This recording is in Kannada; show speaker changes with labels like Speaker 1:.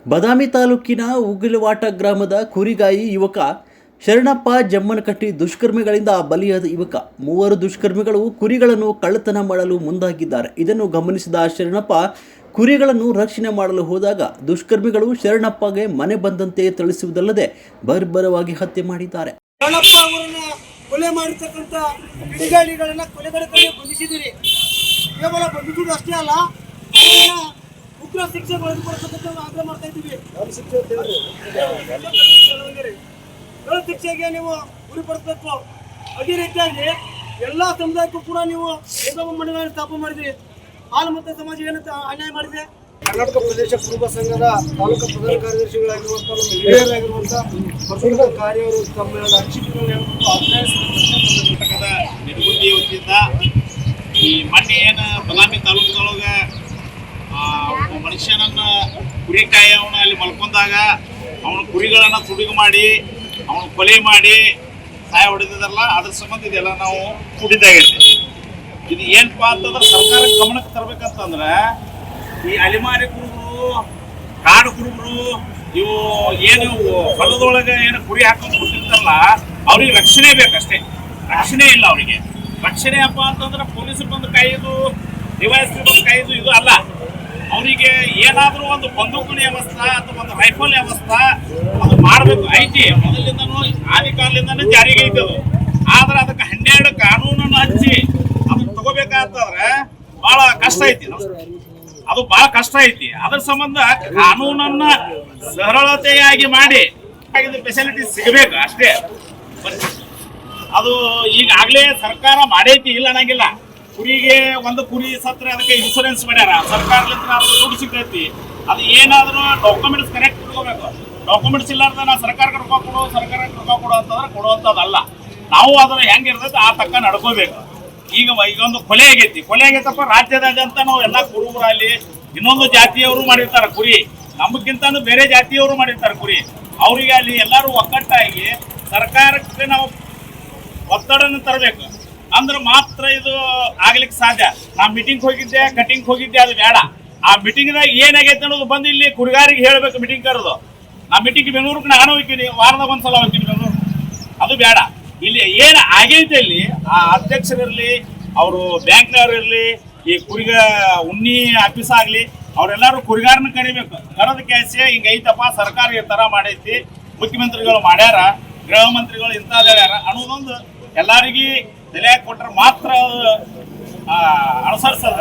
Speaker 1: ಬದಾಮಿ ತಾಲೂಕಿನ ಉಗಿಲವಾಟ ಗ್ರಾಮದ ಕುರಿಗಾಯಿ ಯುವಕ ಶರಣಪ್ಪ ಜಮ್ಮನಕಟ್ಟಿ ದುಷ್ಕರ್ಮಿಗಳಿಂದ ಬಲಿಯಾದ ಯುವಕ. ಮೂವರು ದುಷ್ಕರ್ಮಿಗಳು ಕುರಿಗಳನ್ನು ಕಳ್ಳತನ ಮಾಡಲು ಮುಂದಾಗಿದ್ದಾರೆ. ಇದನ್ನು ಗಮನಿಸಿದ ಶರಣಪ್ಪ ಕುರಿಗಳನ್ನು ರಕ್ಷಣೆ ಮಾಡಲು ಹೋದಾಗ ದುಷ್ಕರ್ಮಿಗಳು ಶರಣಪ್ಪಗೆ ಮನೆ ಬಂದಂತೆ ಥಳಿಸುವುದಲ್ಲದೆ ಬರ್ಬರವಾಗಿ ಹತ್ಯೆ ಮಾಡಿದ್ದಾರೆ.
Speaker 2: ಶರಣಪ್ಪ ಅವರನ್ನ ಕೊಲೆ ಮಾಡಿರ್ತಕ್ಕಂಥ ಕಿಡಿಗಾಡಿಗಳನ್ನ ಕೊಲೆಗಡಕಲ್ಲಿ ಬಂಧಿಸಿದ್ದೀರಿ. ಕೇವಲ ಬಂಧಿಸುವುದು ಅಷ್ಟೇ ಅಲ್ಲ, ಉಗ್ರ ಶಿಕ್ಷೆ ಬರೆದುಕೊಡ್ತಕ್ಕಂಥ ಆಗ್ರಹ ಮಾಡ್ತಾ ಇದ್ದೀವಿ. ಶಿಕ್ಷೆಗೆ ನೀವು ಗುರಿಪಡಿಸಬೇಕು. ಅದೇ ರೀತಿಯಾಗಿ ಎಲ್ಲ ಸಮುದಾಯಕ್ಕೂ ಕೂಡ ನೀವು ಮಂಡಳಿಗಳನ್ನು ಸ್ಥಾಪನೆ ಮಾಡಿದ್ರಿ. ಹಾಲು ಮತ್ತು ಸಮಾಜ ಏನಂತ ಅನ್ಯಾಯ ಮಾಡಿದೆ. ಕರ್ನಾಟಕ ಪ್ರದೇಶ ಕುರುಬ ಸಂಘದ ತಾಲೂಕು ಪ್ರಧಾನ ಕಾರ್ಯದರ್ಶಿಗಳಾಗಿರುವಂಥ ನಮ್ಮ ಹಿರಿಯರಾಗಿರುವಂಥ ಬಸವಣ್ಣ ಕಾರ್ಯವರು ತಮ್ಮ ಅನಿಸಿಕೆಗಳನ್ನು
Speaker 3: ನಿರ್ಬುದ್ಧಿ ವತಿಯಿಂದ ಈ ಮೊನ್ನೆ ಏನು ಬದಾಮಿ ತಾಲೂಕದೊಳಗೆ ಒಬ್ಬ ಮನುಷ್ಯನನ್ನು ಕುರಿಕಾಯಿ ಅವನು ಅಲ್ಲಿ ಮಲ್ಕೊಂಡಾಗ ಅವನ ಕುರಿಗಳನ್ನು ತುಡುಗು ಮಾಡಿ ಅವನು ಕೊಲೆ ಮಾಡಿ ಸಹಾಯ ಹೊಡೆದಿದ್ದಾರಲ್ಲ, ಅದ್ರ ಸಂಬಂಧ ಇದೆಲ್ಲ ನಾವು ಕೂಡಿದ್ದಾಗೈತೆ. ಇದು ಏನಪ್ಪಾ ಅಂತಂದ್ರೆ ಸರ್ಕಾರಕ್ಕೆ ಗಮನಕ್ಕೆ ತರಬೇಕಂತಂದ್ರೆ ಈ ಅಲಿಮಾರಿ ಕುರುಬರು, ಕಾಡು ಕುರುಬರು, ಇವು ಏನು ಹೊಲದೊಳಗೆ ಏನು ಕುರಿ ಹಾಕೊಂಡು ಕೂತಿರ್ತಾರಲ್ಲ, ಅವ್ರಿಗೆ ರಕ್ಷಣೆ ಬೇಕಷ್ಟೇ. ರಕ್ಷಣೆ ಇಲ್ಲ ಅವರಿಗೆ. ರಕ್ಷಣೆ ಅಪ್ಪ ಅಂತಂದ್ರೆ ಪೊಲೀಸರು ಬಂದು ಕಾಯೋದು, ಡಿವೈಎಸ್ಪಿ ಬಂದು ಕಾಯೋದು ಇದು ಅಲ್ಲ. ಅವರಿಗೆ ಏನಾದರೂ ಒಂದು ಬಂದೂಕಿನ ವ್ಯವಸ್ಥೆ ಅಥವಾ ಒಂದು ರೈಫಲ್ ವ್ಯವಸ್ಥೆ ಅದು ಮಾಡಬೇಕು. ಐತಿ, ಮೊದಲಿಂದನೂ ಆದಿ ಕಾಲದಿಂದನೇ ಜಾರಿಗೆ ಐತದು. ಆದ್ರೆ ಅದಕ್ಕೆ 12 ಕಾನೂನನ್ನು ಹಚ್ಚಿ ಅದನ್ನ ತಗೋಬೇಕಾದ್ರೆ ಬಹಳ ಕಷ್ಟ ಐತಿ. ಅದು ಬಹಳ ಕಷ್ಟ ಐತಿ. ಅದ್ರ ಸಂಬಂಧ ಕಾನೂನನ್ನ ಸರಳತೆಯಾಗಿ ಮಾಡಿ ಫೆಸಿಲಿಟಿ ಸಿಗಬೇಕು ಅಷ್ಟೇ. ಅದು ಈಗಾಗಲೇ ಸರ್ಕಾರ ಮಾಡೈತಿ, ಇಲ್ಲ ಅನ್ನಂಗಿಲ್ಲ. ಕುರಿಗೆ ಒಂದು ಕುರಿ ಸತ್ರೆ ಅದಕ್ಕೆ ಇನ್ಶೂರೆನ್ಸ್ ಮಾಡ್ಯಾರ ಸರ್ಕಾರದಿಂದ, ಅದು ದುಡ್ಡು ಸಿಗ್ತೈತಿ. ಅದು ಏನಾದರೂ ಡಾಕ್ಯುಮೆಂಟ್ಸ್ ಕರೆಕ್ಟ್ ಇಟ್ಕೋಬೇಕು. ಡಾಕ್ಯುಮೆಂಟ್ಸ್ ಇಲ್ಲಾರ್ದ ನಾವು ಸರ್ಕಾರಕ್ಕೆ ರೊಕ್ಕ ಕೊಡು ಅಂತಂದ್ರೆ ಕೊಡುವಂಥದ್ದಲ್ಲ. ನಾವು ಅದನ್ನ ಹೆಂಗಿರ್ತೈತೆ ಆ ತಕ್ಕ ನಡ್ಕೋಬೇಕು. ಈಗೊಂದು ಕೊಲೆ ಆಗೈತಪ್ಪ ರಾಜ್ಯದಾಗಂತ ನಾವು ಎಲ್ಲ ಕುರುಬರಲ್ಲಿ ಇನ್ನೊಂದು ಜಾತಿಯವರು ಮಾಡಿರ್ತಾರೆ ಕುರಿ, ನಮಗಿಂತ ಬೇರೆ ಜಾತಿಯವರು ಮಾಡಿರ್ತಾರೆ ಕುರಿ. ಅವರಿಗೆ ಅಲ್ಲಿ ಎಲ್ಲರೂ ಒಕ್ಕಟ್ಟಾಗಿ ಸರ್ಕಾರಕ್ಕೆ ನಾವು ಒತ್ತಡವನ್ನು ತರಬೇಕು. ಅಂದ್ರೆ ಮಾತ್ರ ಇದು ಆಗ್ಲಿಕ್ಕೆ ಸಾಧ್ಯ. ನಾ ಮೀಟಿಂಗ್ ಹೋಗಿದ್ದೆ, ಕಟಿಂಗ್ ಹೋಗಿದ್ದೆ, ಅದು ಬೇಡ. ಆ ಮೀಟಿಂಗ್ದಾಗ ಏನಾಗೈತೆ ಅನ್ನೋದು ಬಂದು ಇಲ್ಲಿ ಕುರಿಗಾರಿಗೆ ಹೇಳ್ಬೇಕು. ಮೀಟಿಂಗ್ ಕರೆದು ನಾ ಮೀಟಿಂಗ್ ಬೆಂಗಳೂರಿಗೆ ನಾನು ಹೋಗ್ತೀನಿ, ವಾರದಾಗ ಒಂದ್ಸಲ ಹೋಗ್ತೀನಿ ಬೆಂಗಳೂರು. ಅದು ಬೇಡ. ಇಲ್ಲಿ ಏನು ಆಗೈತೆ ಇಲ್ಲಿ ಆ ಅಧ್ಯಕ್ಷರಿರಲಿ, ಅವರು ಬ್ಯಾಂಕ್ನವ್ರು ಇರಲಿ, ಈ ಕುರಿಗ ಉಣ್ಣಿ ಆಫೀಸ್ ಆಗಲಿ, ಅವರೆಲ್ಲರೂ ಕುರಿಗಾರನ ಕರಿಬೇಕು. ಕರೆದ ಕ್ಯಾಸೆ ಹಿಂಗೈತಪ್ಪ, ಸರ್ಕಾರ ಈ ಥರ ಮಾಡೈತಿ, ಮುಖ್ಯಮಂತ್ರಿಗಳು ಮಾಡ್ಯಾರ, ಗೃಹ ಮಂತ್ರಿಗಳು ಇಂಥದ್ದು ಹೇಳ್ಯಾರ ಅನ್ನೋದೊಂದು ಎಲ್ಲರಿಗೂ ತಲೆಯಾಗಿ ಕೊಟ್ಟರೆ ಮಾತ್ರ ಅನುಸರಿಸದ.